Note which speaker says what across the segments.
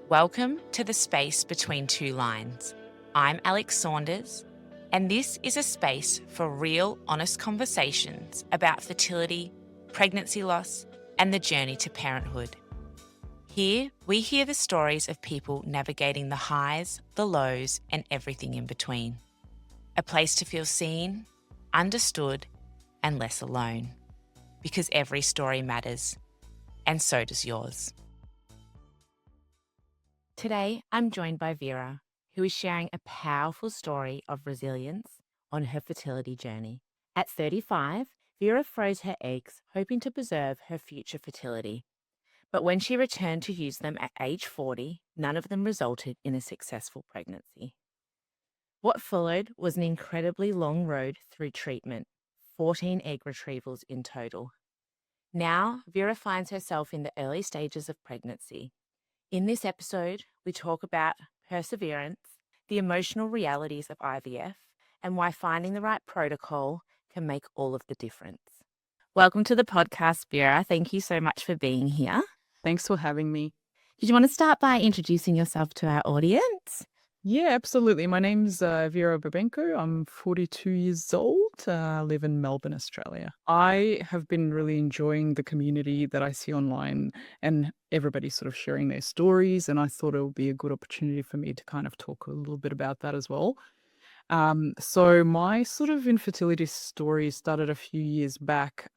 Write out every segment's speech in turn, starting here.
Speaker 1: Welcome to the space between two lines. I'm Alex Saunders, and this is a space for real, honest conversations about fertility, pregnancy loss, and the journey to parenthood. Here, we hear the stories of people navigating the highs, the lows, and everything in between. A place to feel seen, understood, and less alone. Because every story matters, and so does yours. Today, I'm joined by Vera, who is sharing a powerful story of resilience on her fertility journey. At 35, Vera froze her eggs, hoping to preserve her future fertility. But when she returned to use them at age 40, none of them resulted in a successful pregnancy. What followed was an incredibly long road through treatment, 14 egg retrievals in total. Now, Vera finds herself in the early stages of pregnancy. In this episode, we talk about perseverance, the emotional realities of IVF, and why finding the right protocol can make all of the difference. Welcome to the podcast, Vera. Thank you so much for being here.
Speaker 2: Thanks for having me.
Speaker 1: Did you want to start by introducing yourself to our audience?
Speaker 2: Yeah, absolutely. My name's Vera Babenko. I'm 42 years old. I live in Melbourne, Australia. I have been really enjoying the community that I see online and everybody sort of sharing their stories. And I thought it would be a good opportunity for me to kind of talk a little bit about that as well. So my sort of infertility story started a few years back.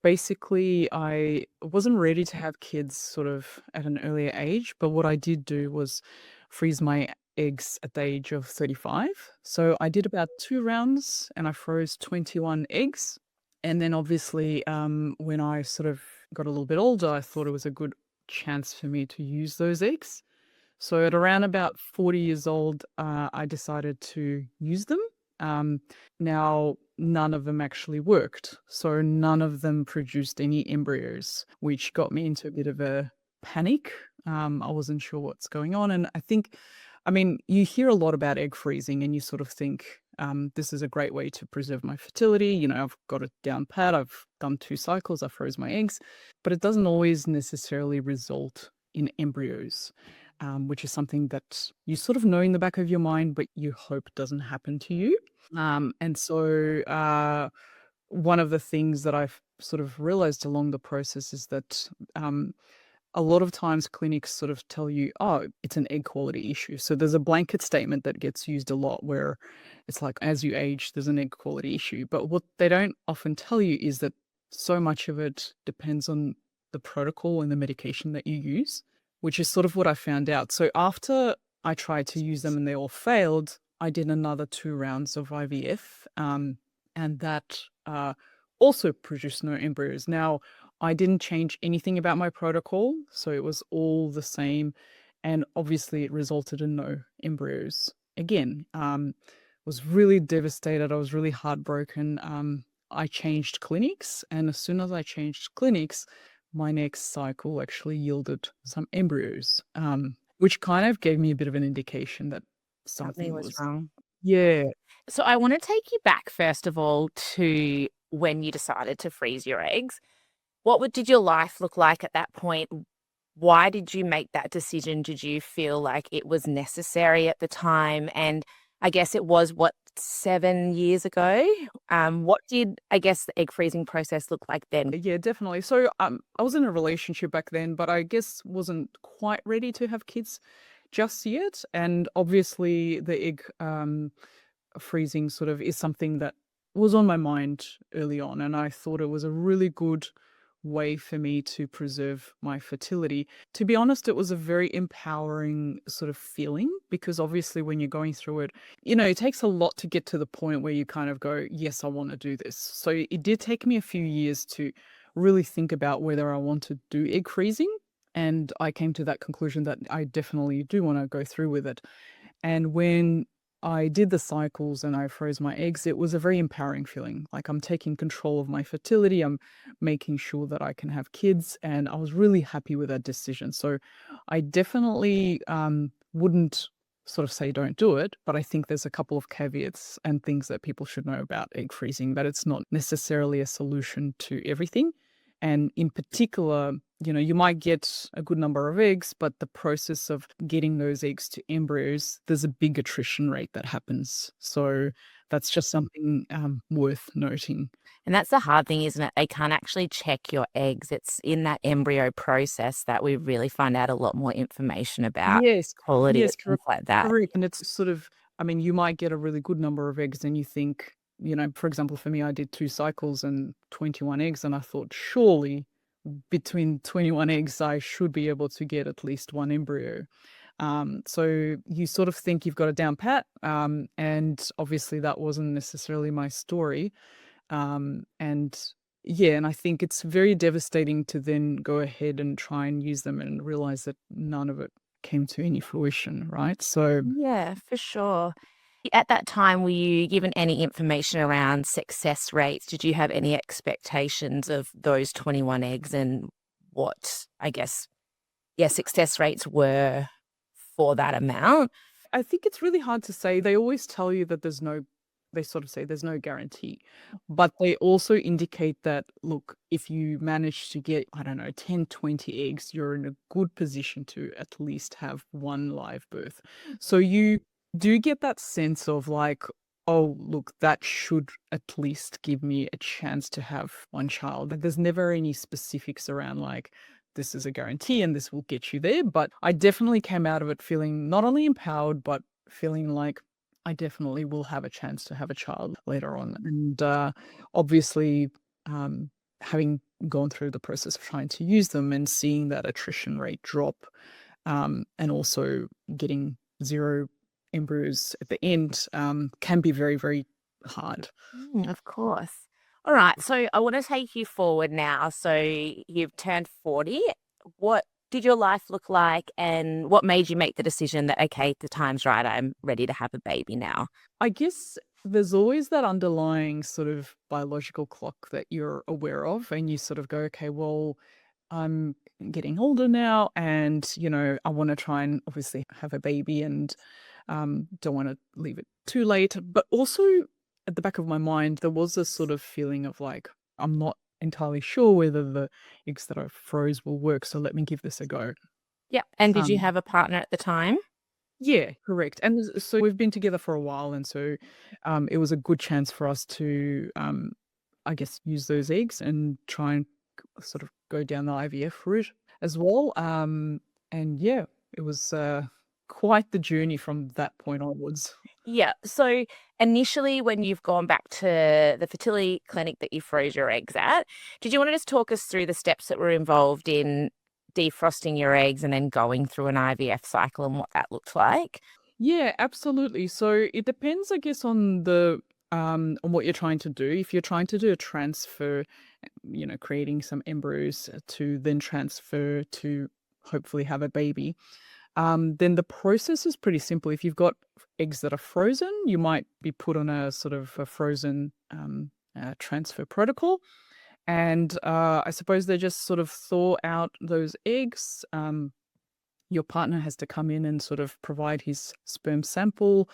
Speaker 2: Basically, I wasn't ready to have kids sort of at an earlier age, but what I did do was freeze my eggs at the age of 35. So I did about 2 rounds and I froze 21 eggs. And then obviously, when I sort of got a little bit older, I thought it was a good chance for me to use those eggs. So at around about 40 years old, I decided to use them. Now, none of them actually worked. So none of them produced any embryos, which got me into a bit of a panic. I wasn't sure what's going on. And I mean, you hear a lot about egg freezing and you sort of think, this is a great way to preserve my fertility. You know, I've got it down pat. I've done 2 cycles. I froze my eggs. But it doesn't always necessarily result in embryos. Which is something that you sort of know in the back of your mind, but you hope doesn't happen to you. And so one of the things that I've sort of realized along the process is that a lot of times clinics sort of tell you, oh, it's an egg quality issue. So there's a blanket statement that gets used a lot where it's like, as you age, there's an egg quality issue. But what they don't often tell you is that so much of it depends on the protocol and the medication that you use, which is sort of what I found out. So after I tried to use them and they all failed, I did another 2 rounds of IVF, and that also produced no embryos. Now, I didn't change anything about my protocol, so it was all the same, and obviously it resulted in no embryos. Again, was really devastated. I was really heartbroken. I changed clinics, and as soon as I changed clinics, my next cycle actually yielded some embryos, which kind of gave me a bit of an indication that something was
Speaker 1: wrong.
Speaker 2: yeah.
Speaker 1: So I want to take you back, first of all, to when you decided to freeze your eggs. Did your life look like at that point? Why did you make that decision? Did you feel like it was necessary at the time? And I guess it was, 7 years ago? What did, I guess, the egg freezing process look like then?
Speaker 2: Yeah, definitely. So, I was in a relationship back then, but I guess wasn't quite ready to have kids just yet. And obviously, the egg freezing sort of is something that was on my mind early on, and I thought it was a really good way for me to preserve my fertility. To be honest, it was a very empowering sort of feeling because obviously when you're going through it, you know, it takes a lot to get to the point where you kind of go, yes, I want to do this. So it did take me a few years to really think about whether I want to do egg freezing. And I came to that conclusion that I definitely do want to go through with it. And when I did the cycles and I froze my eggs, it was a very empowering feeling. Like I'm taking control of my fertility. I'm making sure that I can have kids. And I was really happy with that decision. So I definitely wouldn't sort of say don't do it, but I think there's a couple of caveats and things that people should know about egg freezing, that it's not necessarily a solution to everything. And in particular, you might get a good number of eggs, but the process of getting those eggs to embryos, there's a big attrition rate that happens. So that's just something worth noting.
Speaker 1: And that's the hard thing, isn't it? They can't actually check your eggs. It's in that embryo process that we really find out a lot more information about
Speaker 2: Yes,
Speaker 1: quality and
Speaker 2: yes,
Speaker 1: things like that.
Speaker 2: correct. And it's sort of, I mean, you might get a really good number of eggs and you think, for example, for me, I did 2 cycles and 21 eggs, and I thought, surely between 21 eggs, I should be able to get at least 1 embryo. So you sort of think you've got a down pat, and obviously that wasn't necessarily my story. And yeah, and I think it's very devastating to then go ahead and try and use them and realize that none of it came to any fruition, right? So
Speaker 1: Yeah, for sure. At that time, were you given any information around success rates? Did you have any expectations of those 21 eggs and what, I guess, yeah, success rates were for that amount?
Speaker 2: I think it's really hard to say. They always tell you that they sort of say there's no guarantee, but they also indicate that, look, if you manage to get, I don't know, 10, 20 eggs, you're in a good position to at least have 1 live birth. So you do get that sense of like, oh, look, that should at least give me a chance to have 1 child. Like, there's never any specifics around like, this is a guarantee and this will get you there. But I definitely came out of it feeling not only empowered, but feeling like I definitely will have a chance to have a child later on. And obviously, um, having gone through the process of trying to use them and seeing that attrition rate drop, and also getting 0 embryos at the end, can be very, very hard.
Speaker 1: Of course. All right. So I want to take you forward now. So you've turned 40. What did your life look like and what made you make the decision that, okay, the time's right, I'm ready to have a baby now?
Speaker 2: I guess there's always that underlying sort of biological clock that you're aware of, and you sort of go, okay, well, I'm getting older now, and I want to try and obviously have a baby, and don't want to leave it too late. But also at the back of my mind, there was a sort of feeling of like, I'm not entirely sure whether the eggs that I froze will work, so let me give this a go.
Speaker 1: Yeah. And did you
Speaker 2: Um,
Speaker 1: have a partner at the time?
Speaker 2: Yeah, correct. And so we've been together for a while, and so it was a good chance for us to, I guess, use those eggs and try and sort of go down the IVF route as well. And yeah, it was quite the journey from that point onwards.
Speaker 1: Yeah. So initially, when you've gone back to the fertility clinic that you froze your eggs at, did you want to just talk us through the steps that were involved in defrosting your eggs and then going through an IVF cycle and what that looked like?
Speaker 2: Yeah, absolutely. So it depends, I guess, on what you're trying to do. If you're trying to do a transfer, creating some embryos to then transfer to hopefully have a baby, then the process is pretty simple. If you've got eggs that are frozen, you might be put on a sort of a frozen transfer protocol. And I suppose they just sort of thaw out those eggs. Your partner has to come in and sort of provide his sperm sample.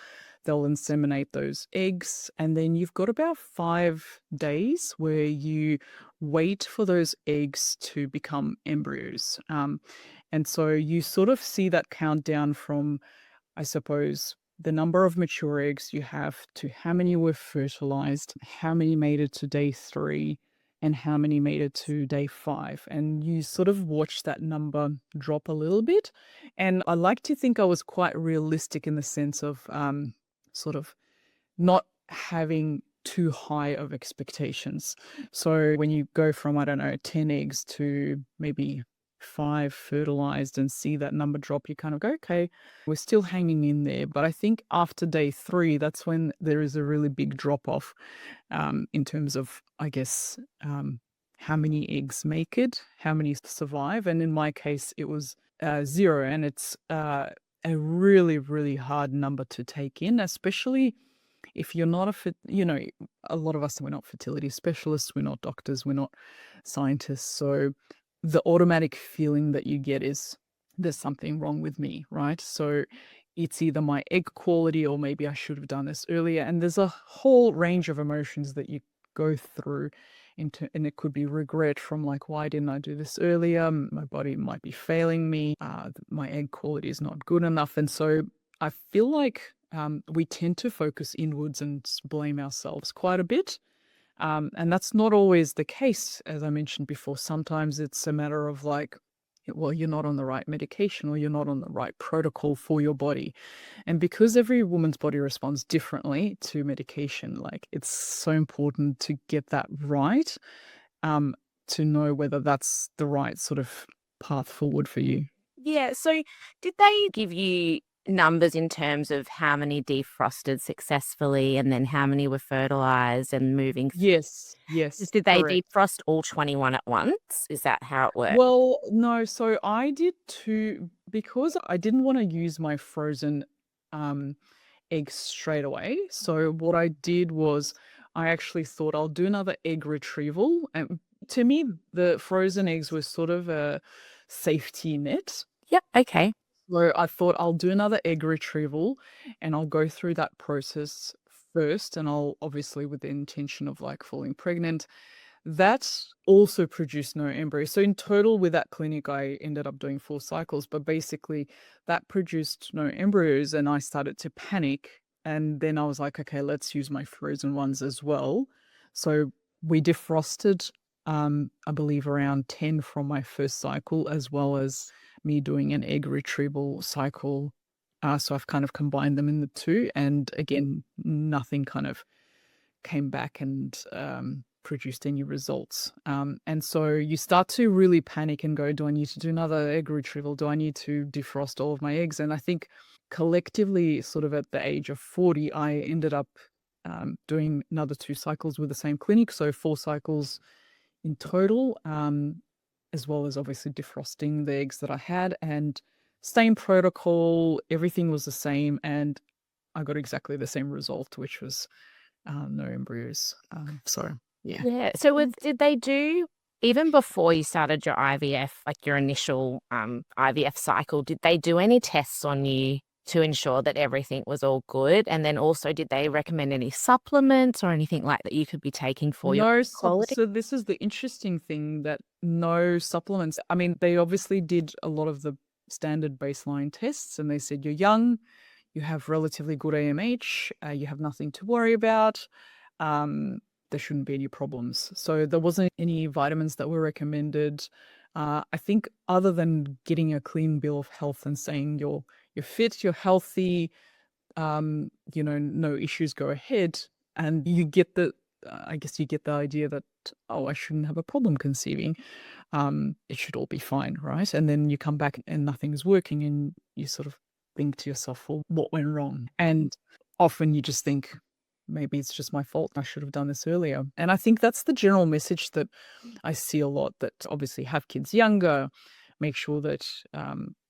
Speaker 2: They'll inseminate those eggs. And then you've got about 5 days where you wait for those eggs to become embryos. And so you sort of see that countdown from, I suppose, the number of mature eggs you have to how many were fertilized, how many made it to day 3, and how many made it to day 5. And you sort of watch that number drop a little bit. And I like to think I was quite realistic in the sense of sort of not having too high of expectations. So when you go from, I don't know, 10 eggs to maybe 5 fertilized and see that number drop, you kind of go, okay, we're still hanging in there. But I think after day 3, that's when there is a really big drop off, in terms of, I guess, how many eggs make it, how many survive. And in my case, it was 0. And it's a really, really hard number to take in, especially if you're not a lot of us, we're not fertility specialists, we're not doctors, we're not scientists. So the automatic feeling that you get is there's something wrong with me, right? So it's either my egg quality or maybe I should have done this earlier. And there's a whole range of emotions that you go through and it could be regret from like, why didn't I do this earlier? My body might be failing me. My egg quality is not good enough. And so I feel like we tend to focus inwards and blame ourselves quite a bit. And that's not always the case, as I mentioned before. Sometimes it's a matter of like, well, you're not on the right medication or you're not on the right protocol for your body. And because every woman's body responds differently to medication, like it's so important to get that right, um, to know whether that's the right sort of path forward for you.
Speaker 1: Yeah. So did they give you numbers in terms of how many defrosted successfully and then how many were fertilized and moving?
Speaker 2: Yes, yes,
Speaker 1: Did they
Speaker 2: correct.
Speaker 1: defrost all 21 at once? Is that how it worked?
Speaker 2: Well, no, so I did two because I didn't want to use my frozen um eggs straight away. So what I did was I actually thought I'll do another egg retrieval. And to me, the frozen eggs were sort of a safety net.
Speaker 1: Yep. Okay.
Speaker 2: So I thought I'll do another egg retrieval and I'll go through that process first. And I'll obviously with the intention of like falling pregnant. That also produced no embryo. So in total with that clinic, I ended up doing 4 cycles, but basically that produced no embryos and I started to panic. And then I was like, okay, let's use my frozen ones as well. So we defrosted, I believe around 10 from my first cycle, as well as me doing an egg retrieval cycle. So I've kind of combined them in the two. And again, nothing kind of came back and produced any results. And so you start to really panic and go, do I need to do another egg retrieval? Do I need to defrost all of my eggs? And I think collectively, sort of at the age of 40, I ended up doing another 2 cycles with the same clinic. So 4 cycles in total, as well as obviously defrosting the eggs that I had. And same protocol, everything was the same. And I got exactly the same result, which was no embryos. So yeah.
Speaker 1: Yeah. So did they do, even before you started your IVF, like your initial IVF cycle, did they do any tests on you to ensure that everything was all good? And then also, did they recommend any supplements or anything like that you could be taking for your
Speaker 2: No,
Speaker 1: quality?
Speaker 2: so this is the interesting thing that no supplements. I mean, they obviously did a lot of the standard baseline tests and they said you're young, you have relatively good AMH, you have nothing to worry about. There shouldn't be any problems. So there wasn't any vitamins that were recommended. I think other than getting a clean bill of health and saying you're fit, you're healthy, no issues, go ahead, and you get the I guess you get the idea that, oh, I shouldn't have a problem conceiving. It should all be fine, right? And then you come back and nothing's working, and you sort of think to yourself, well, what went wrong? And often you just think, maybe it's just my fault. I should have done this earlier. And I think that's the general message that I see a lot, that obviously have kids younger, make sure that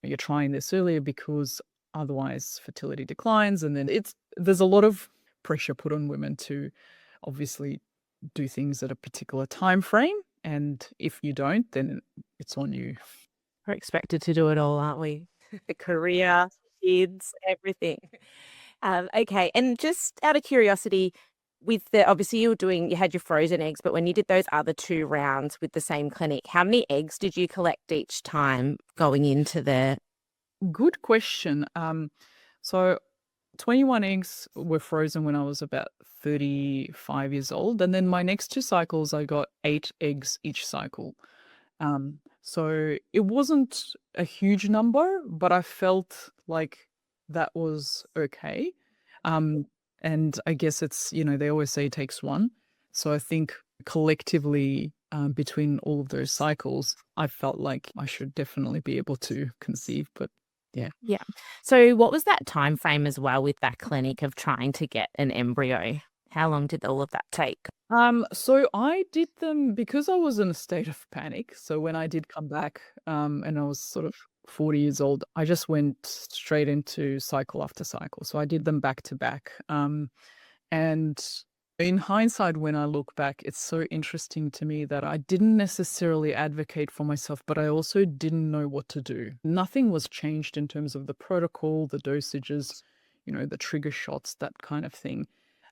Speaker 2: you're trying this earlier because otherwise fertility declines. And then there's a lot of pressure put on women to obviously do things at a particular time frame. And if you don't, then it's on you.
Speaker 1: We're expected to do it all, aren't we? Career, kids, everything. Okay. And just out of curiosity, with obviously you had your frozen eggs, but when you did those other 2 rounds with the same clinic, how many eggs did you collect each time going into the?
Speaker 2: Good question. So 21 eggs were frozen when I was about 35 years old. And then my next 2 cycles, I got 8 eggs each cycle. So it wasn't a huge number, but I felt like that was okay. And I guess it's, they always say it takes one. So I think collectively, between all of those cycles, I felt like I should definitely be able to conceive. But yeah.
Speaker 1: Yeah. So what was that time frame as well with that clinic of trying to get an embryo? How long did all of that take?
Speaker 2: So I did them because I was in a state of panic. So when I did come back, and I was sort of 40 years old, I just went straight into cycle after cycle. So I did them back to back. And in hindsight, when I look back, it's so interesting to me that I didn't necessarily advocate for myself, but I also didn't know what to do. Nothing was changed in terms of the protocol, the dosages, the trigger shots, that kind of thing.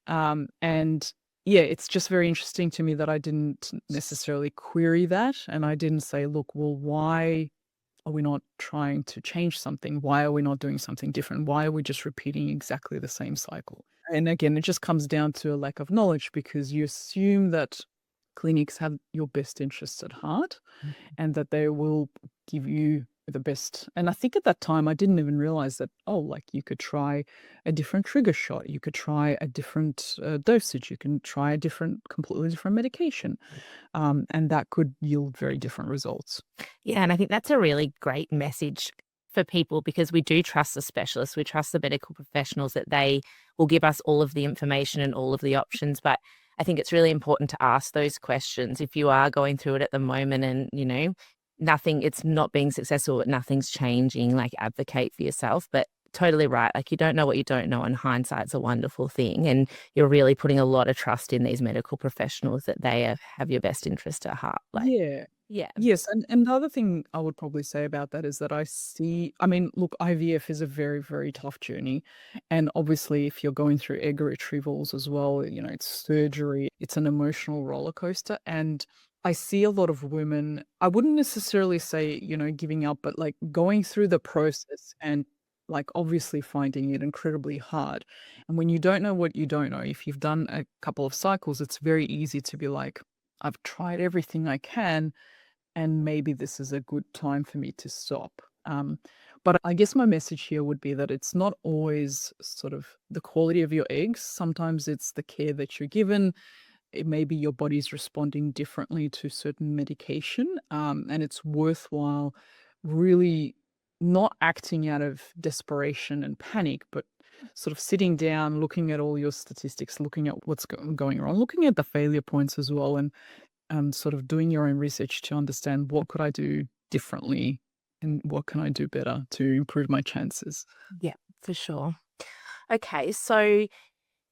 Speaker 2: And yeah, it's just very interesting to me that I didn't necessarily query that, and I didn't say, "Look, well, why are we not trying to change something? Why are we not doing something different? Why are we just repeating exactly the same cycle?" And again, it just comes down to a lack of knowledge because you assume that clinics have your best interests at heart and that they will give you the best. And I think at that time, I didn't even realize that, oh, like you could try a different trigger shot, you could try a different dosage, you can try a different, completely different medication. And that could yield very different results.
Speaker 1: Yeah, and I think that's a really great message for people because we do trust the specialists. We trust the medical professionals that they will give us all of the information and all of the options. But I think it's really important to ask those questions if you are going through it at the moment and, nothing, it's not being successful, but nothing's changing, like advocate for yourself. But totally right. Like you don't know what you don't know, and hindsight's a wonderful thing. And you're really putting a lot of trust in these medical professionals that they have your best interest at heart. Like,
Speaker 2: Yeah.
Speaker 1: yeah.
Speaker 2: Yes, and the other thing I would probably say about that is that I mean, look, IVF is a very, very tough journey. And obviously, if you're going through egg retrievals as well, it's surgery, it's an emotional roller coaster. And I see a lot of women, I wouldn't necessarily say, giving up, but like going through the process and like obviously finding it incredibly hard. And when you don't know what you don't know, if you've done a couple of cycles, it's very easy to be like, I've tried everything I can and maybe this is a good time for me to stop. But I guess my message here would be that it's not always sort of the quality of your eggs. Sometimes it's the care that you're given. It may be your body's responding differently to certain medication, and it's worthwhile really not acting out of desperation and panic, but sort of sitting down, looking at all your statistics, looking at what's going wrong, looking at the failure points as well, and sort of doing your own research to understand what could I do differently and what can I do better to improve my chances.
Speaker 1: Yeah, for sure. Okay, so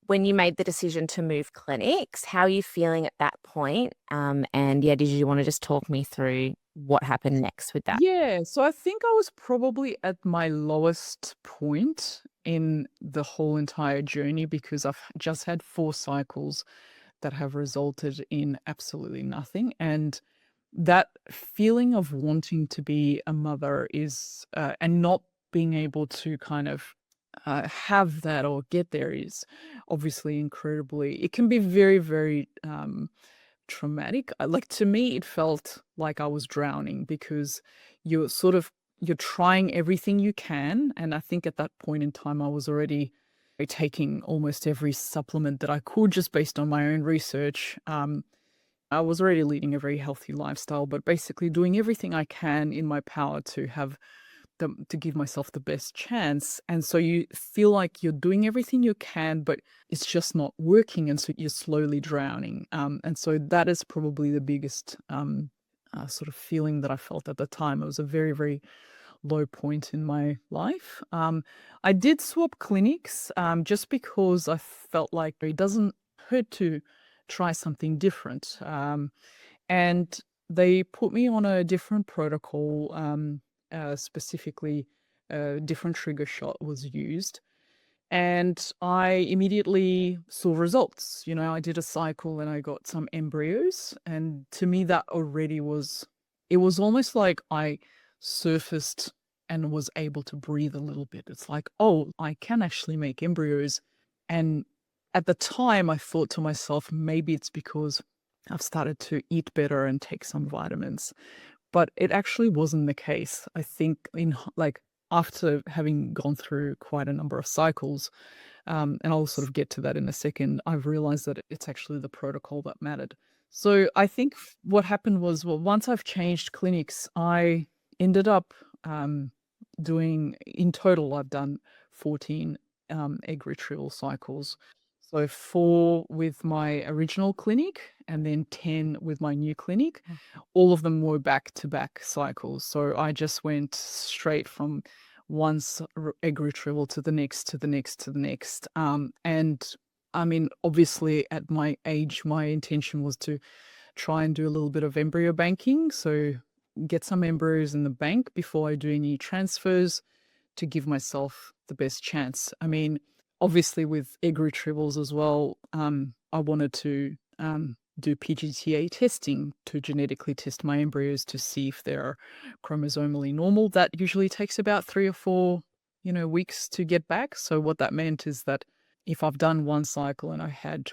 Speaker 1: when you made the decision to move clinics, how are you feeling at that point? And yeah, did you want to just talk me through what happened next with that?
Speaker 2: Yeah, so I think I was probably at my lowest point in the whole entire journey because I've just had 4 cycles that have resulted in absolutely nothing. And that feeling of wanting to be a mother is, and not being able to kind of have that or get there is obviously incredibly, it can be very, very traumatic. Like to me, it felt like I was drowning because you're sort of, you're trying everything you can. And I think at that point in time, I was already taking almost every supplement that I could just based on my own research. I was already leading a very healthy lifestyle, but basically doing everything I can in my power to have to give myself the best chance. And so you feel like you're doing everything you can, but it's just not working. And so you're slowly drowning. And so that is probably the biggest sort of feeling that I felt at the time. It was a very, very low point in my life. I did swap clinics just because I felt like it doesn't hurt to try something different. And they put me on a different protocol, specifically, a different trigger shot was used. And I immediately saw results. I did a cycle and I got some embryos. And to me, that already was, it was almost like I surfaced and was able to breathe a little bit. It's like, oh, I can actually make embryos. And at the time, I thought to myself, maybe it's because I've started to eat better and take some vitamins. But it actually wasn't the case. I think like after having gone through quite a number of cycles, and I'll sort of get to that in a second, I've realized that it's actually the protocol that mattered. So I think what happened was, well, once I've changed clinics, I ended up doing, in total, I've done 14 egg retrieval cycles. So 4 with my original clinic and then 10 with my new clinic. All of them were back-to-back cycles. So I just went straight from one egg retrieval to the next, to the next, to the next. And I mean, obviously, at my age, my intention was to try and do a little bit of embryo banking. So get some embryos in the bank before I do any transfers to give myself the best chance. I mean, Obviously, with egg retrievals as well, I wanted to do PGTA testing to genetically test my embryos to see if they're chromosomally normal. That usually takes about 3 or 4, weeks to get back. So what that meant is that if I've done one cycle and I had,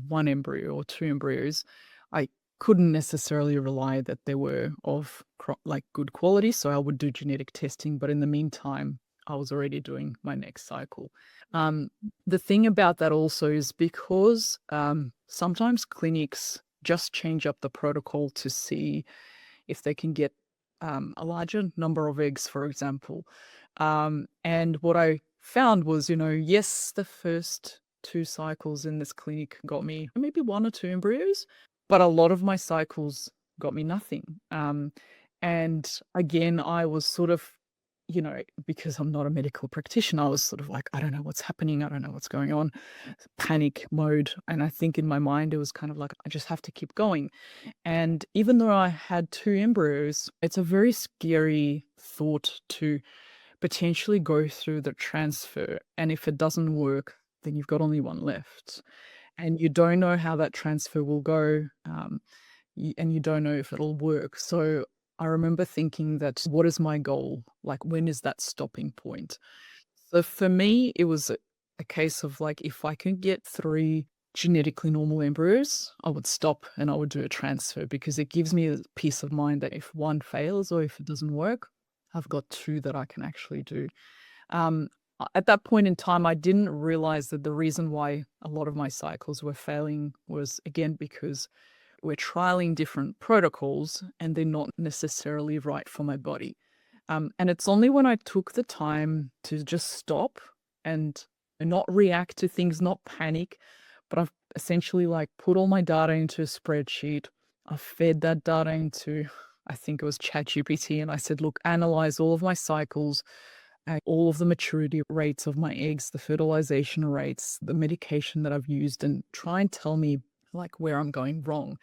Speaker 2: one embryo or two embryos, I couldn't necessarily rely that they were of like good quality. So I would do genetic testing, but in the meantime, I was already doing my next cycle. Um, the thing about that also is because sometimes clinics just change up the protocol to see if they can get a larger number of eggs, for example. And what I found was, yes, the first 2 cycles in this clinic got me maybe 1 or 2 embryos, but a lot of my cycles got me nothing. And again, I was sort of, because I'm not a medical practitioner, I was sort of like, I don't know what's happening. I don't know what's going on. Panic mode. And I think in my mind, it was kind of like, I just have to keep going. And even though I had 2 embryos, it's a very scary thought to potentially go through the transfer. And if it doesn't work, then you've got only one left. And you don't know how that transfer will go. And you don't know if it'll work. So I remember thinking that, what is my goal? Like, when is that stopping point? So for me, it was a case of like, if I can get 3 genetically normal embryos, I would stop and I would do a transfer, because it gives me a peace of mind that if one fails or if it doesn't work, I've got 2 that I can actually do. At that point in time, I didn't realize that the reason why a lot of my cycles were failing was, again, because we're trialing different protocols and they're not necessarily right for my body. And it's only when I took the time to just stop and not react to things, not panic, but I've essentially like put all my data into a spreadsheet. I fed that data into, I think it was ChatGPT, and I said, look, analyze all of my cycles, all of the maturity rates of my eggs, the fertilization rates, the medication that I've used, and try and tell me like where I'm going wrong.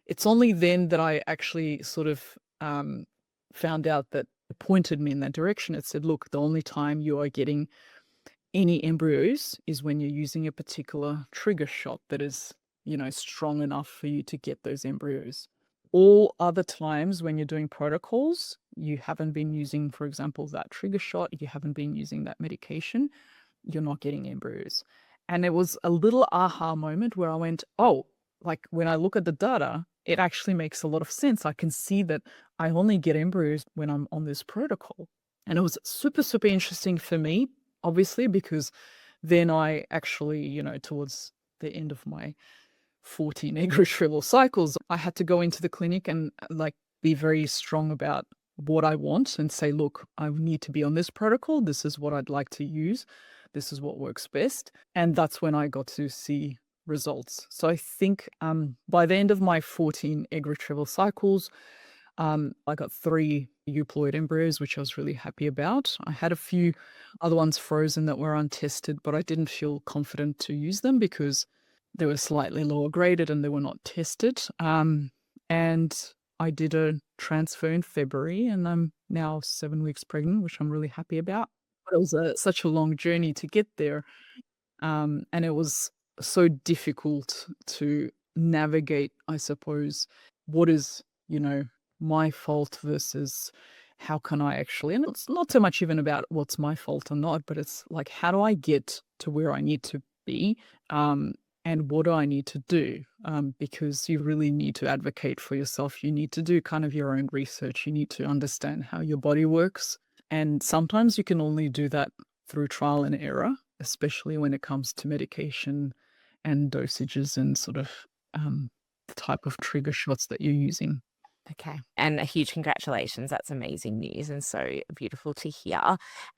Speaker 2: It's only then that I actually sort of found out that it pointed me in that direction. It said, look, the only time you are getting any embryos is when you're using a particular trigger shot that is, strong enough for you to get those embryos. All other times when you're doing protocols, you haven't been using, for example, that trigger shot, you haven't been using that medication, you're not getting embryos. And it was a little aha moment where I went, oh, like when I look at the data, it actually makes a lot of sense. I can see that I only get embryos when I'm on this protocol. And it was super, super interesting for me, obviously, because then I actually, towards the end of my 14 egg retrieval cycles, I had to go into the clinic and like be very strong about what I want and say, look, I need to be on this protocol. This is what I'd like to use. This is what works best. And that's when I got to see results. So I think by the end of my 14 egg retrieval cycles, I got 3 euploid embryos, which I was really happy about. I had a few other ones frozen that were untested, but I didn't feel confident to use them because they were slightly lower graded and they were not tested. And I did a transfer in February and I'm now 7 weeks pregnant, which I'm really happy about. But it was such a long journey to get there. And it was so difficult to navigate, I suppose, what is, my fault versus how can I actually, and it's not so much even about what's my fault or not, but it's like, how do I get to where I need to be? And what do I need to do? Because you really need to advocate for yourself. You need to do kind of your own research. You need to understand how your body works. And sometimes you can only do that through trial and error, especially when it comes to medication and dosages and sort of the type of trigger shots that you're using.
Speaker 1: Okay. And a huge congratulations. That's amazing news and so beautiful to hear.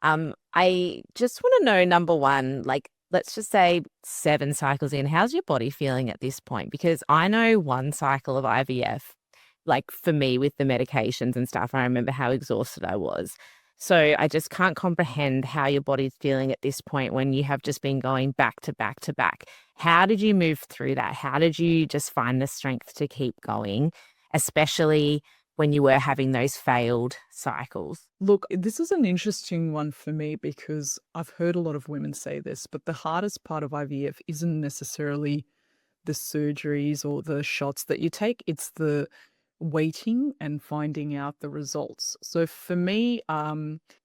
Speaker 1: I just want to know, number one, like, let's just say 7 cycles in, how's your body feeling at this point? Because I know 1 cycle of IVF, like for me with the medications and stuff, I remember how exhausted I was. So I just can't comprehend how your body's feeling at this point when you have just been going back to back to back. How did you move through that? How did you just find the strength to keep going? Especially when you were having those failed cycles?
Speaker 2: Look, this is an interesting one for me because I've heard a lot of women say this, but the hardest part of IVF isn't necessarily the surgeries or the shots that you take, it's the waiting and finding out the results. So for me,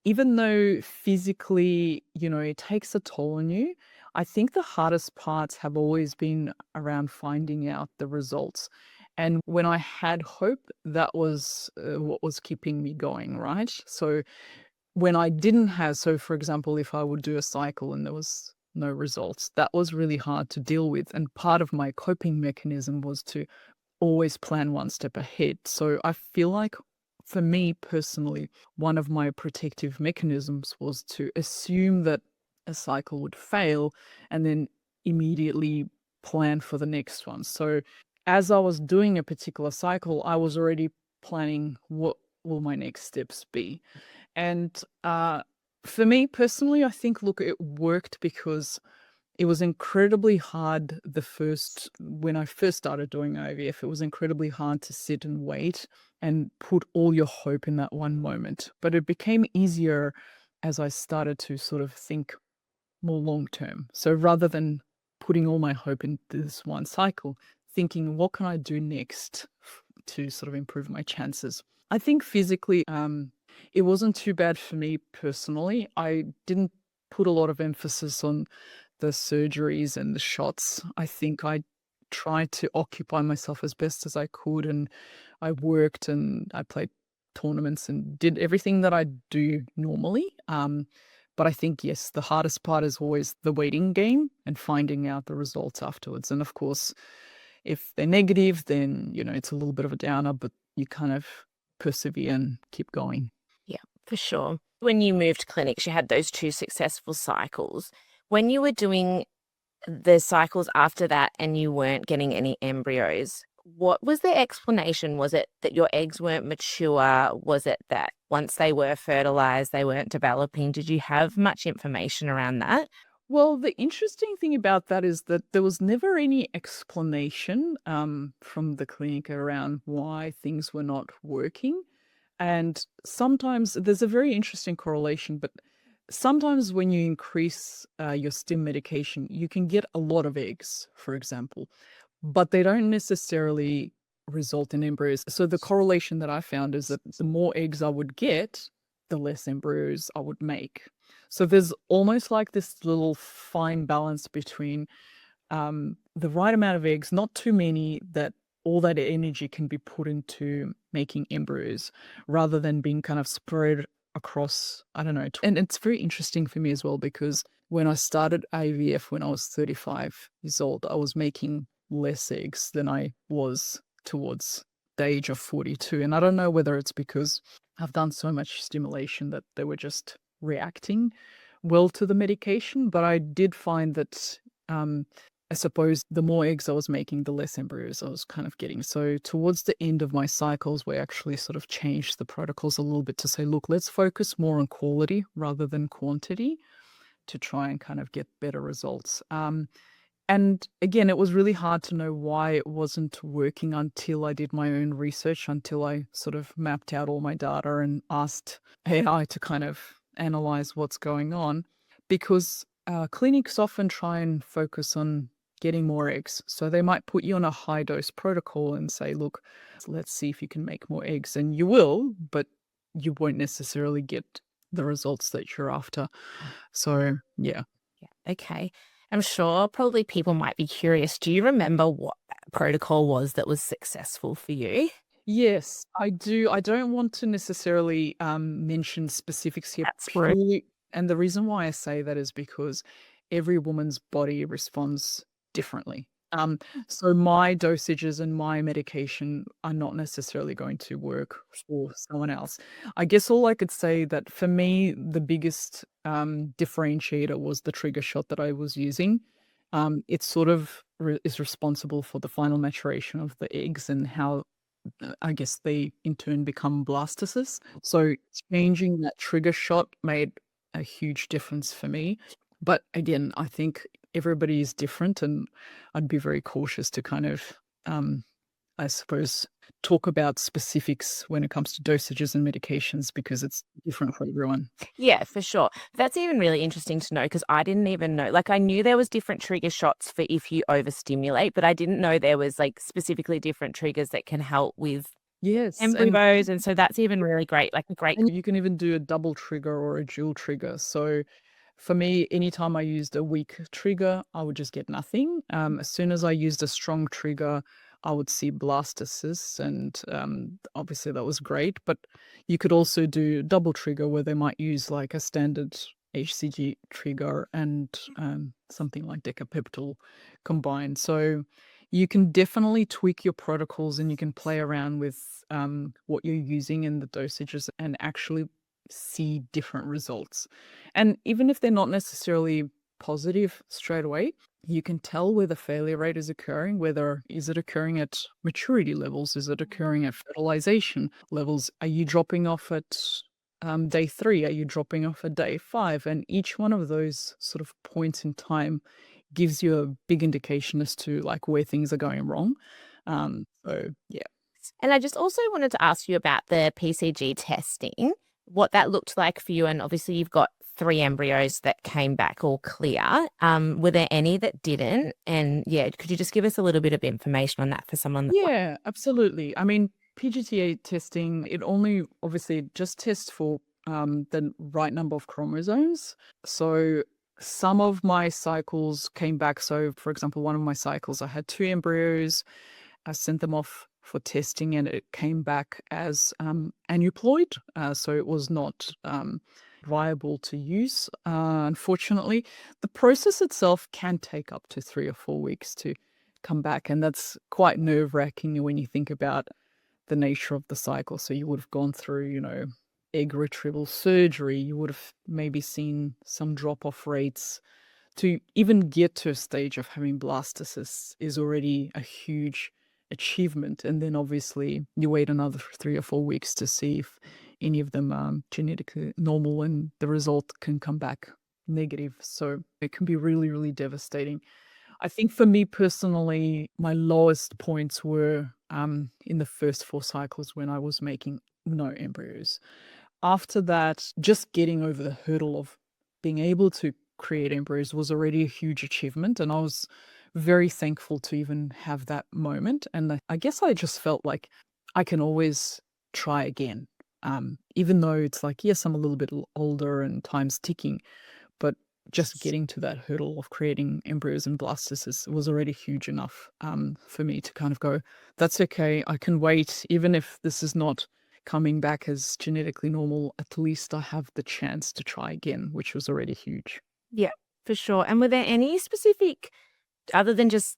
Speaker 2: even though physically, it takes a toll on you, I think the hardest parts have always been around finding out the results. And when I had hope, that was what was keeping me going, right? So when I didn't have, so for example, if I would do a cycle and there was no results, that was really hard to deal with. And part of my coping mechanism was to always plan one step ahead. So I feel like for me personally, one of my protective mechanisms was to assume that a cycle would fail and then immediately plan for the next one. So as I was doing a particular cycle, I was already planning what will my next steps be. And for me personally, I think, look, it worked because it was incredibly hard when I first started doing IVF, it was incredibly hard to sit and wait and put all your hope in that one moment. But it became easier as I started to sort of think more long term. So rather than putting all my hope into this one cycle, thinking, what can I do next to sort of improve my chances? I think physically, it wasn't too bad for me personally. I didn't put a lot of emphasis on the surgeries and the shots. I think I tried to occupy myself as best as I could, and I worked and I played tournaments and did everything that I do normally. But I think, yes, the hardest part is always the waiting game and finding out the results afterwards. And of course, if they're negative, then, it's a little bit of a downer, but you kind of persevere and keep going.
Speaker 1: Yeah, for sure. When you moved clinics, you had those 2 successful cycles. When you were doing the cycles after that and you weren't getting any embryos, what was the explanation? Was it that your eggs weren't mature? Was it that once they were fertilized, they weren't developing? Did you have much information around that?
Speaker 2: Well, the interesting thing about that is that there was never any explanation from the clinic around why things were not working. And sometimes there's a very interesting correlation, but sometimes when you increase your stim medication, you can get a lot of eggs, for example, but they don't necessarily result in embryos. So the correlation that I found is that the more eggs I would get, the less embryos I would make. So there's almost like this little fine balance between the right amount of eggs, not too many that all that energy can be put into making embryos rather than being kind of spread across, I don't know. And it's very interesting for me as well because when I started IVF when I was 35 years old, I was making less eggs than I was towards the age of 42. And I don't know whether it's because I've done so much stimulation that they were just reacting well to the medication, but I did find that I suppose the more eggs I was making, the less embryos I was kind of getting. So towards the end of my cycles, we actually sort of changed the protocols a little bit to say, look, let's focus more on quality rather than quantity to try and kind of get better results. And again, it was really hard to know why it wasn't working until I did my own research, until I sort of mapped out all my data and asked AI to kind of analyze what's going on. Because clinics often try and focus on getting more eggs. So they might put you on a high dose protocol and say, look, let's see if you can make more eggs. And you will, but you won't necessarily get the results that you're after. So, yeah.
Speaker 1: Yeah. Okay. I'm sure probably people might be curious. Do you remember what that protocol was that was successful for you?
Speaker 2: Yes, I do. I don't want to necessarily mention specifics here
Speaker 1: That's right.
Speaker 2: purely, and the reason why I say that is because every woman's body responds differently. So my dosages and my medication are not necessarily going to work for someone else. I guess all I could say that for me, the biggest differentiator was the trigger shot that I was using. It sort of is responsible for the final maturation of the eggs and how I guess they in turn become blastocysts. So changing that trigger shot made a huge difference for me. But again, I think everybody is different, and I'd be very cautious to kind of, I suppose, talk about specifics when it comes to dosages and medications because it's different for everyone.
Speaker 1: Yeah, for sure. That's even really interesting to know because I didn't even know. Like, I knew there was different trigger shots for if you overstimulate, but I didn't know there was like specifically different triggers that can help with
Speaker 2: Yes,
Speaker 1: embryos. And so that's even really great. Like a great.
Speaker 2: and you can even do a double trigger or a dual trigger. So for me, anytime I used a weak trigger, I would just get nothing. As soon as I used a strong trigger, I would see blastocysts, and obviously that was great. But you could also do double trigger where they might use like a standard HCG trigger and something like decapeptyl combined. So you can definitely tweak your protocols and you can play around with what you're using in the dosages and actually see different results. And even if they're not necessarily positive straight away, you can tell where the failure rate is occurring, whether is it occurring at maturity levels, is it occurring at fertilization levels, are you dropping off at day 3, are you dropping off at day 5? And each one of those sort of points in time gives you a big indication as to like where things are going wrong. So yeah.
Speaker 1: And I just also wanted to ask you about the PCG testing, what that looked like for you. And obviously, you've got 3 embryos that came back all clear. Were there any that didn't? And yeah, could you just give us a little bit of information on that for someone that
Speaker 2: Yeah, absolutely. I mean, PGTA testing, it only obviously just tests for the right number of chromosomes. So some of my cycles came back. So, for example, one of my cycles, I had 2 embryos. I sent them off for testing and it came back as aneuploid. So it was not viable to use. Unfortunately, the process itself can take up to 3 or 4 weeks to come back. And that's quite nerve wracking when you think about the nature of the cycle. So you would have gone through, egg retrieval surgery. You would have maybe seen some drop off rates. To even get to a stage of having blastocysts is already a huge achievement. And then obviously you wait another 3 or 4 weeks to see if any of them are genetically normal and the result can come back negative. So it can be really, really devastating. I think for me personally, my lowest points were in the first 4 cycles when I was making no embryos. After that, just getting over the hurdle of being able to create embryos was already a huge achievement. And I was very thankful to even have that moment. And I guess I just felt like I can always try again. Even though it's like, yes, I'm a little bit older and time's ticking, but just getting to that hurdle of creating embryos and blastocysts was already huge enough for me to kind of go, that's okay. I can wait. Even if this is not coming back as genetically normal, at least I have the chance to try again, which was already huge.
Speaker 1: Yeah, for sure. And were there any specific, other than just,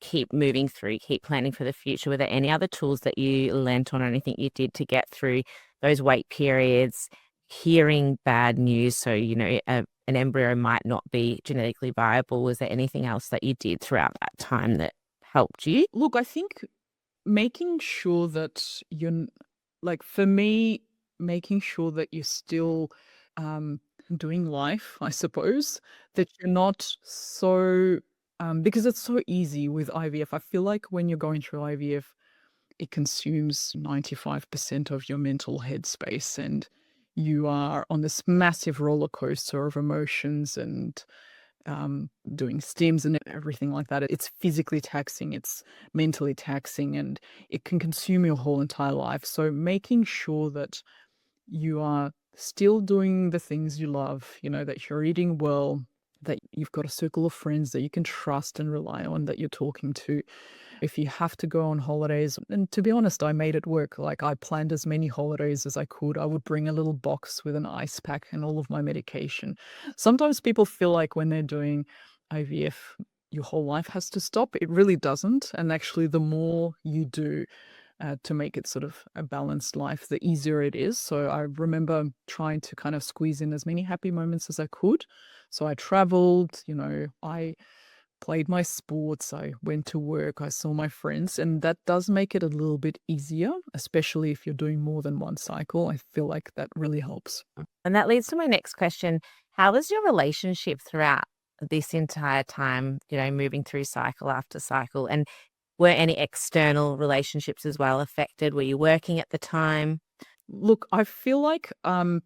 Speaker 1: keep moving through, keep planning for the future, were there any other tools that you lent on or anything you did to get through those wait periods, hearing bad news? So, an embryo might not be genetically viable. Was there anything else that you did throughout that time that helped you?
Speaker 2: Look, I think making sure that you're like, for me, making sure that you're still doing life, I suppose, that you're not so because it's so easy with IVF. I feel like when you're going through IVF, it consumes 95% of your mental headspace, and you are on this massive roller coaster of emotions and doing stims and everything like that. It's physically taxing, it's mentally taxing, and it can consume your whole entire life. So making sure that you are still doing the things you love, that you're eating well, that you've got a circle of friends that you can trust and rely on, that you're talking to. If you have to go on holidays, and to be honest, I made it work. Like, I planned as many holidays as I could. I would bring a little box with an ice pack and all of my medication. Sometimes people feel like when they're doing IVF, your whole life has to stop. It really doesn't. And actually, the more you do to make it sort of a balanced life, the easier it is. So I remember trying to kind of squeeze in as many happy moments as I could. So I traveled, I played my sports, I went to work, I saw my friends, and that does make it a little bit easier, especially if you're doing more than one cycle. I feel like that really helps.
Speaker 1: And that leads to my next question. How was your relationship throughout this entire time, moving through cycle after cycle? And Were any external relationships as well affected? Were you working at the time?
Speaker 2: Look, I feel like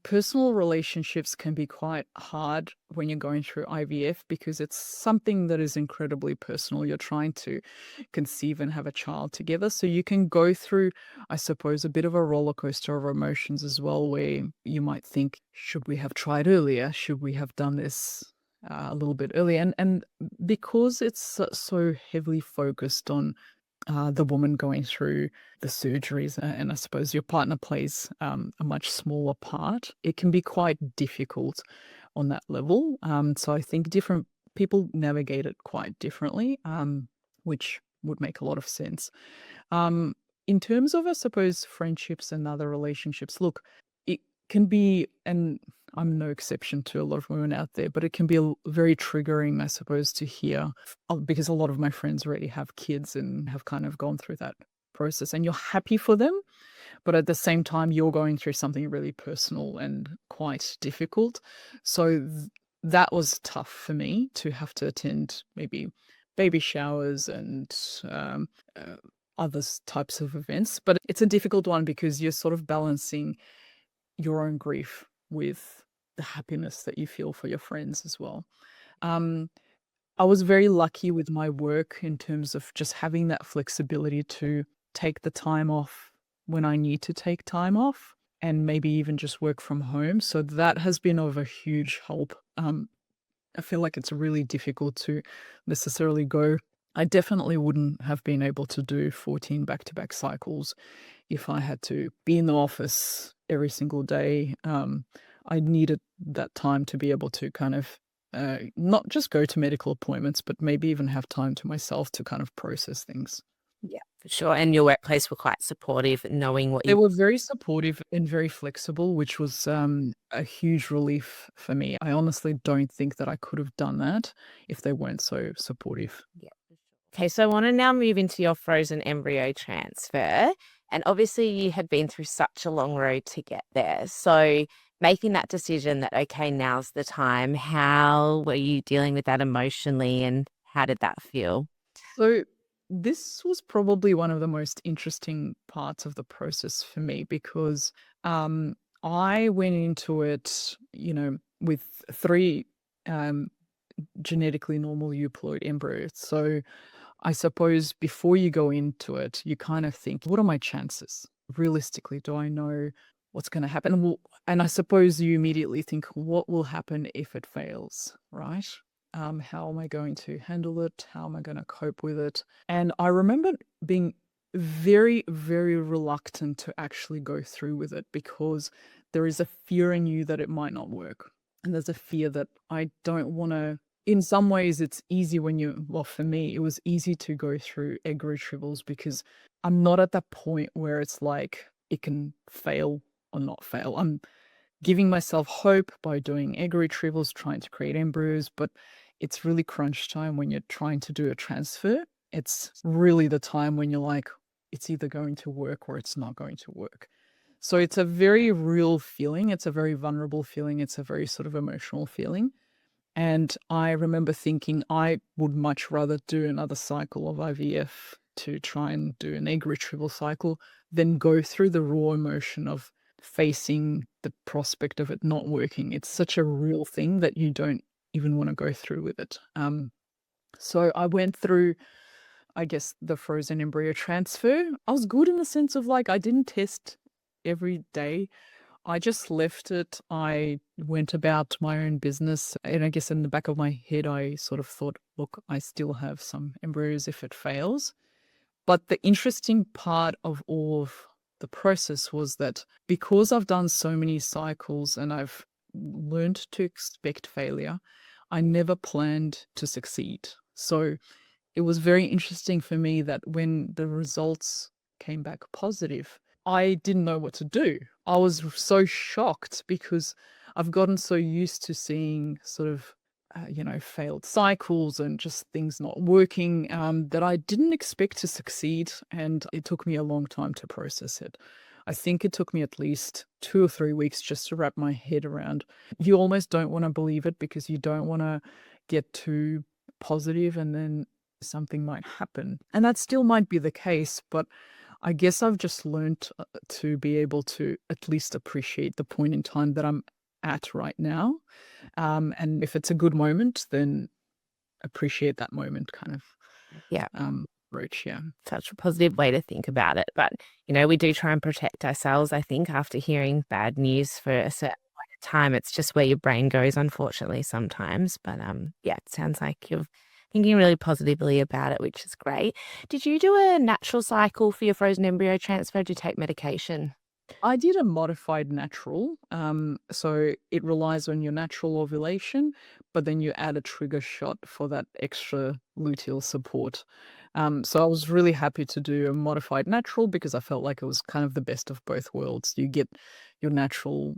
Speaker 2: personal relationships can be quite hard when you're going through IVF because it's something that is incredibly personal. You're trying to conceive and have a child together. So you can go through, I suppose, a bit of a roller coaster of emotions as well, where you might think, should we have tried earlier? Should we have done this a little bit earlier? And because it's so heavily focused on the woman going through the surgeries, and I suppose your partner plays a much smaller part, it can be quite difficult on that level. So I think different people navigate it quite differently, which would make a lot of sense. Um, in terms of, I suppose, friendships and other relationships, look, it can be, and I'm no exception to a lot of women out there, but it can be very triggering, I suppose, to hear because a lot of my friends already have kids and have kind of gone through that process, and you're happy for them, but at the same time, you're going through something really personal and quite difficult. So that was tough for me to have to attend maybe baby showers and um, uh, other types of events. But it's a difficult one because you're sort of balancing your own grief with the happiness that you feel for your friends as well. Um, I was very lucky with my work in terms of just having that flexibility to take the time off when I need to take time off and maybe even just work from home. So that has been of a huge help. I feel like it's really difficult to necessarily go. I definitely wouldn't have been able to do 14 back-to-back cycles if I had to be in the office every single day. I needed that time to be able to kind of not just go to medical appointments, but maybe even have time to myself to kind of process things.
Speaker 1: Yeah, for sure. And your workplace were quite supportive, knowing what
Speaker 2: They
Speaker 1: you.
Speaker 2: were very supportive and very flexible, which was a huge relief for me. I honestly don't think that I could have done that if they weren't so supportive.
Speaker 1: Yeah, for sure. Okay, so I want to now move into your frozen embryo transfer. And obviously, you had been through such a long road to get there. So, making that decision that, okay, now's the time, how were you dealing with that emotionally and how did that feel?
Speaker 2: So this was probably one of the most interesting parts of the process for me because I went into it, with three um, genetically normal euploid embryos. So I suppose before you go into it, you kind of think, what are my chances? Realistically, do I know what's going to happen? And I suppose you immediately think, what will happen if it fails, right? How am I going to handle it? How am I going to cope with it? And I remember being very, very reluctant to actually go through with it because there is a fear in you that it might not work. And there's a fear that I don't want to. In some ways, it's easy well, for me, it was easy to go through egg retrievals because I'm not at that point where it's like it can fail or not fail. I'm giving myself hope by doing egg retrievals, trying to create embryos, but it's really crunch time when you're trying to do a transfer. It's really the time when you're like, it's either going to work or it's not going to work. So it's a very real feeling. It's a very vulnerable feeling. It's a very sort of emotional feeling. And I remember thinking I would much rather do another cycle of IVF to try and do an egg retrieval cycle than go through the raw emotion of facing the prospect of it not working. It's such a real thing that you don't even want to go through with it. So I went through, I guess, the frozen embryo transfer. I was good in the sense of like I didn't test every day. I just left it. I went about my own business. And I guess in the back of my head, I sort of thought, look, I still have some embryos if it fails. But the interesting part of all of the process was that because I've done so many cycles and I've learned to expect failure, I never planned to succeed. So it was very interesting for me that when the results came back positive, I didn't know what to do. I was so shocked because I've gotten so used to seeing sort of, failed cycles and just things not working that I didn't expect to succeed. And it took me a long time to process it. I think it took me at least 2 or 3 weeks just to wrap my head around. You almost don't want to believe it because you don't want to get too positive and then something might happen. And that still might be the case, but I guess I've just learned to be able to at least appreciate the point in time that I'm at right now. And if it's a good moment, then appreciate that moment kind of
Speaker 1: Yeah.
Speaker 2: approach. Yeah.
Speaker 1: Such a positive way to think about it. But, we do try and protect ourselves, I think, after hearing bad news for a certain point of time. It's just where your brain goes, unfortunately, sometimes. But yeah, it sounds like you're thinking really positively about it, which is great. Did you do a natural cycle for your frozen embryo transfer? Do you take medication?
Speaker 2: I did a modified natural. So it relies on your natural ovulation, but then you add a trigger shot for that extra luteal support. So I was really happy to do a modified natural because I felt like it was kind of the best of both worlds. You get your natural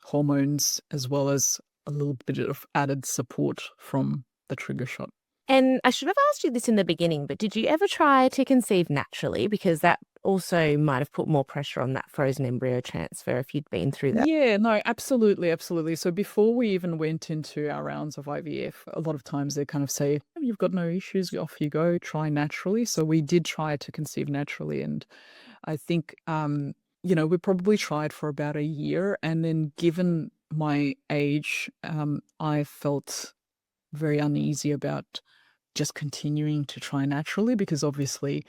Speaker 2: hormones as well as a little bit of added support from the trigger shot.
Speaker 1: And I should have asked you this in the beginning, but did you ever try to conceive naturally? Because that also might have put more pressure on that frozen embryo transfer if you'd been through that.
Speaker 2: Yeah, no, absolutely, absolutely. So before we even went into our rounds of IVF, a lot of times they kind of say, "Oh, you've got no issues, off you go, try naturally." So we did try to conceive naturally. And I think, we probably tried for about a year. And then given my age, I felt very uneasy about just continuing to try naturally because obviously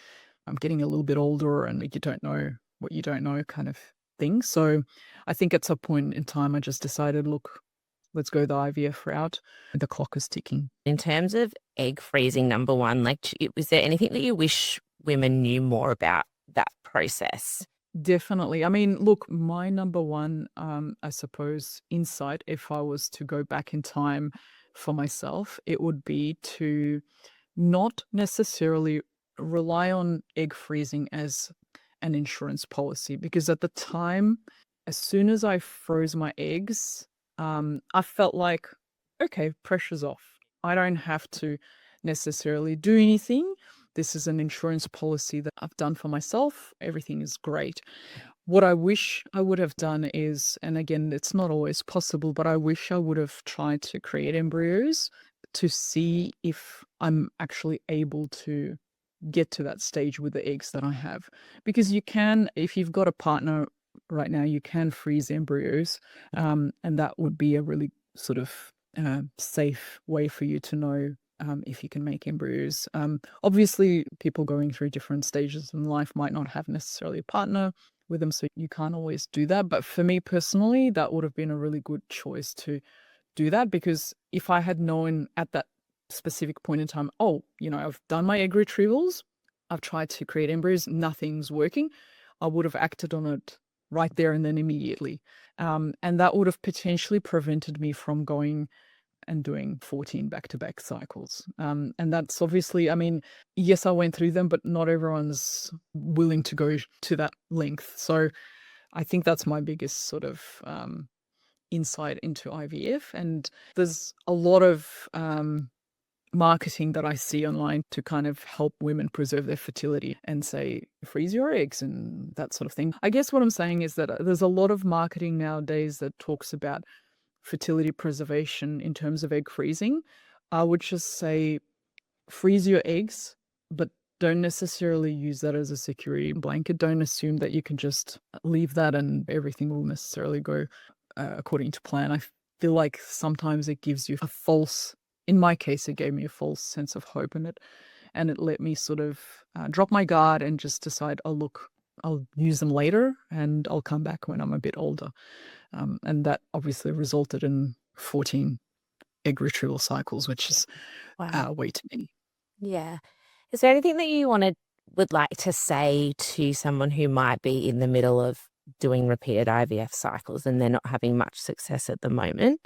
Speaker 2: I'm getting a little bit older and you don't know what you don't know kind of thing. So I think at some point in time, I just decided, look, let's go the IVF route. The clock is ticking.
Speaker 1: In terms of egg freezing, number one, like, was there anything that you wish women knew more about that process?
Speaker 2: Definitely. I mean, look, my number one, I suppose, insight, if I was to go back in time for myself, it would be to not necessarily rely on egg freezing as an insurance policy because at the time, as soon as I froze my eggs, I felt like, okay, pressure's off. I don't have to necessarily do anything. This is an insurance policy that I've done for myself. Everything is great. What I wish I would have done is, and again, it's not always possible, but I wish I would have tried to create embryos to see if I'm actually able to get to that stage with the eggs that I have. Because you can, if you've got a partner right now, you can freeze embryos, and that would be a really sort of safe way for you to know if you can make embryos. Obviously, people going through different stages in life might not have necessarily a partner with them, so you can't always do that. But for me personally, that would have been a really good choice to do that because if I had known at that specific point in time, oh, I've done my egg retrievals, I've tried to create embryos, nothing's working, I would have acted on it right there and then immediately. And that would have potentially prevented me from going and doing 14 back-to-back cycles. And that's obviously, I mean, yes, I went through them, but not everyone's willing to go to that length. So I think that's my biggest sort of insight into IVF. And there's a lot of marketing that I see online to kind of help women preserve their fertility and say, freeze your eggs and that sort of thing. I guess what I'm saying is that there's a lot of marketing nowadays that talks about fertility preservation in terms of egg freezing. I would just say freeze your eggs, but don't necessarily use that as a security blanket. Don't assume that you can just leave that and everything will necessarily go according to plan. I feel like sometimes it gives you a false, in my case, it gave me a false sense of hope in it. And it let me sort of drop my guard and just decide, oh, look, I'll use them later and I'll come back when I'm a bit older. And that obviously resulted in 14 egg retrieval cycles, which is
Speaker 1: Wow.
Speaker 2: way too many.
Speaker 1: Yeah. Is there anything that you would like to say to someone who might be in the middle of doing repeated IVF cycles and they're not having much success at the moment?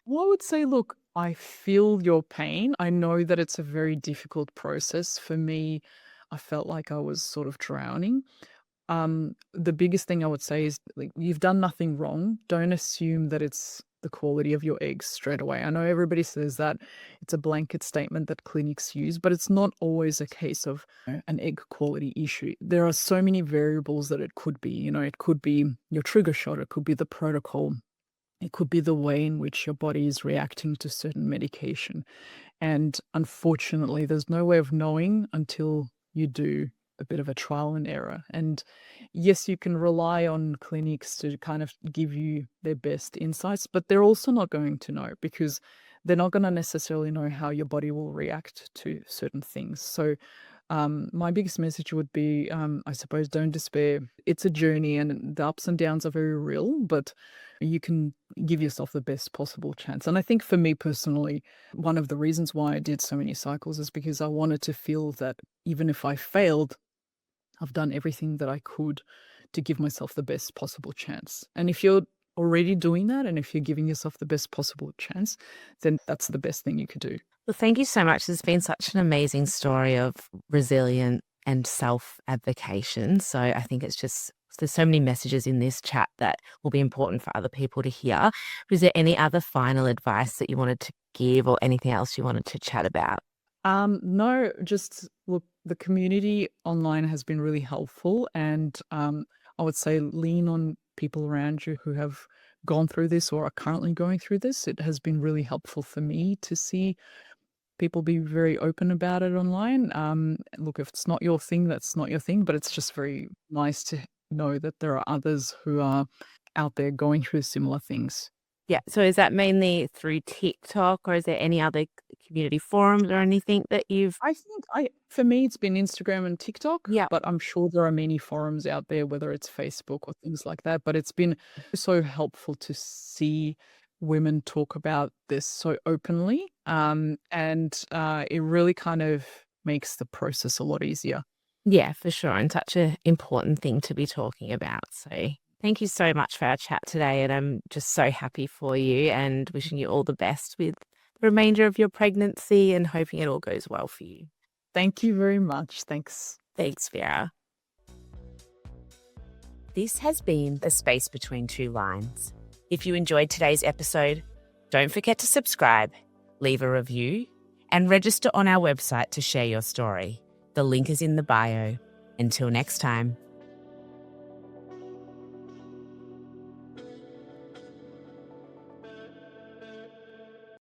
Speaker 2: Well, I would say, look, I feel your pain. I know that it's a very difficult process. For me, I felt like I was sort of drowning. The biggest thing I would say is like you've done nothing wrong. Don't assume that it's the quality of your eggs straight away. I know everybody says that it's a blanket statement that clinics use, but it's not always a case of an egg quality issue. There are so many variables that it could be. It could be your trigger shot, it could be the protocol, It could be the way in which your body is reacting to certain medication. And unfortunately, there's no way of knowing until you do a bit of a trial and error. And yes, you can rely on clinics to kind of give you their best insights, but they're also not going to know because they're not going to necessarily know how your body will react to certain things. So, my biggest message would be, I suppose, don't despair. It's a journey and the ups and downs are very real, but you can give yourself the best possible chance. And I think for me personally, one of the reasons why I did so many cycles is because I wanted to feel that even if I failed, I've done everything that I could to give myself the best possible chance. And if you're already doing that, and if you're giving yourself the best possible chance, then that's the best thing you could do.
Speaker 1: Well, thank you so much. There's been such an amazing story of resilience and self-advocation. So I think it's just, there's so many messages in this chat that will be important for other people to hear. Is there any other final advice that you wanted to give or anything else you wanted to chat about?
Speaker 2: No, just look, the community online has been really helpful, and I would say lean on people around you who have gone through this or are currently going through this. It has been really helpful for me to see people be very open about it online. Look, if it's not your thing, that's not your thing, but it's just very nice to know that there are others who are out there going through similar things.
Speaker 1: Yeah. So is that mainly through TikTok or is there any other community forums or anything that you've?
Speaker 2: I think for me, it's been Instagram and TikTok,
Speaker 1: Yeah.
Speaker 2: but I'm sure there are many forums out there, whether it's Facebook or things like that. But it's been so helpful to see women talk about this so openly. And it really kind of makes the process a lot easier.
Speaker 1: Yeah, for sure. And such an important thing to be talking about. So thank you so much for our chat today. And I'm just so happy for you and wishing you all the best with the remainder of your pregnancy and hoping it all goes well for you.
Speaker 2: Thank you very much. Thanks.
Speaker 1: Thanks, Vera. This has been The Space Between Two Lines. If you enjoyed today's episode, don't forget to subscribe, leave a review, and register on our website to share your story. The link is in the bio. Until next time.